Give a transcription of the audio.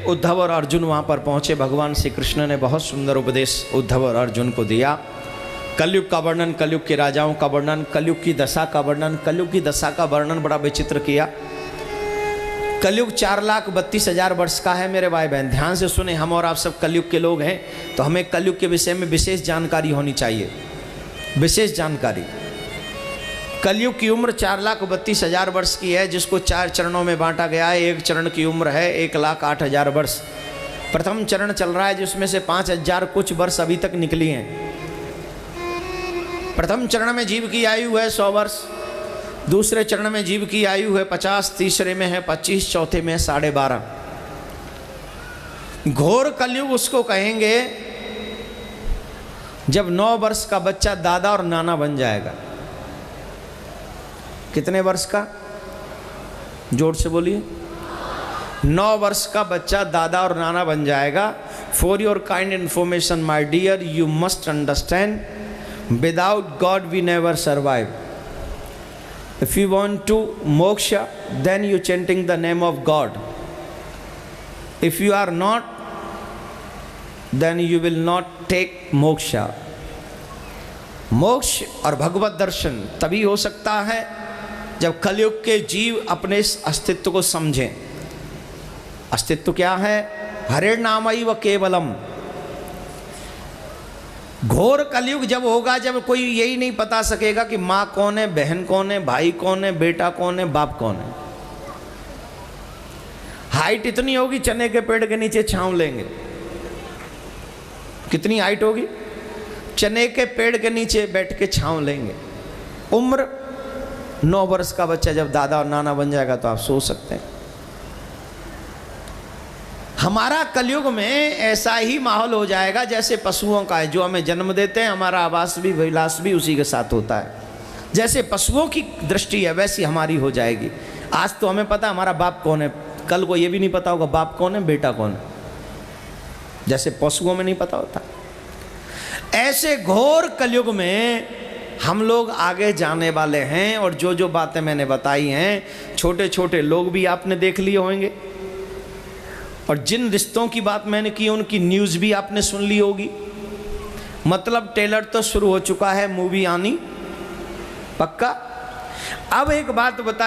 उद्धव और अर्जुन वहाँ पर पहुँचे। भगवान श्री कृष्ण ने बहुत सुंदर उपदेश उद्धव और अर्जुन को दिया। कलयुग का वर्णन, कलयुग के राजाओं का वर्णन, कलयुग की दशा का वर्णन। कलयुग की दशा का वर्णन बड़ा विचित्र किया। कलयुग 4,32,000 वर्ष का है मेरे भाई बहन, ध्यान से सुने। हम और आप सब कलयुग के लोग हैं, तो हमें कलयुग के विषय में विशेष जानकारी होनी चाहिए, विशेष जानकारी। कलयुग की उम्र 4,32,000 वर्ष की है, जिसको 4 चरणों में बांटा गया है। एक चरण की उम्र है 1,08,000 वर्ष। प्रथम चरण चल रहा है जिसमें से 5,000 कुछ वर्ष अभी तक निकली हैं। प्रथम चरण में जीव की आयु है 100 वर्ष, दूसरे चरण में जीव की आयु है 50, तीसरे में है 25, चौथे में 12.5। घोर कलयुग उसको कहेंगे जब 9 वर्ष का बच्चा दादा और नाना बन जाएगा। कितने वर्ष का? जोर से बोलिए। 9 वर्ष का बच्चा दादा और नाना बन जाएगा। For your kind information my dear, you must understand, without God we never survive. If you want to moksha, then you chanting the name of God. If you are not, then you will not take moksha. मोक्ष और भगवत दर्शन तभी हो सकता है जब कलयुग के जीव अपने इस अस्तित्व को समझें। अस्तित्व क्या है? हरे नामैव केवलम। घोर कलयुग जब होगा जब कोई यही नहीं पता सकेगा कि माँ कौन है, बहन कौन है, भाई कौन है, बेटा कौन है, बाप कौन है। हाइट इतनी होगी चने के पेड़ के नीचे छांव लेंगे। कितनी हाइट होगी? चने के पेड़ के नीचे बैठ के छांव लेंगे। उम्र 9 वर्ष का बच्चा जब दादा और नाना बन जाएगा तो आप सोच सकते हैं। हमारा कलयुग में ऐसा ही माहौल हो जाएगा जैसे पशुओं का है, जो हमें जन्म देते हैं, हमारा आवास भी विलास भी उसी के साथ होता है। जैसे पशुओं की दृष्टि है वैसी हमारी हो जाएगी। आज तो हमें पता हमारा बाप कौन है, कल को ये भी नहीं पता होगा बाप कौन है, बेटा कौन है, जैसे पशुओं में नहीं पता होता। ऐसे घोर कलयुग में हम लोग आगे जाने वाले हैं। और जो जो बातें मैंने बताई हैं, छोटे छोटे लोग भी आपने देख लिए होंगे, और जिन रिश्तों की बात मैंने की उनकी न्यूज़ भी आपने सुन ली होगी। मतलब ट्रेलर तो शुरू हो चुका है, मूवी आनी पक्का। अब एक बात बताइए,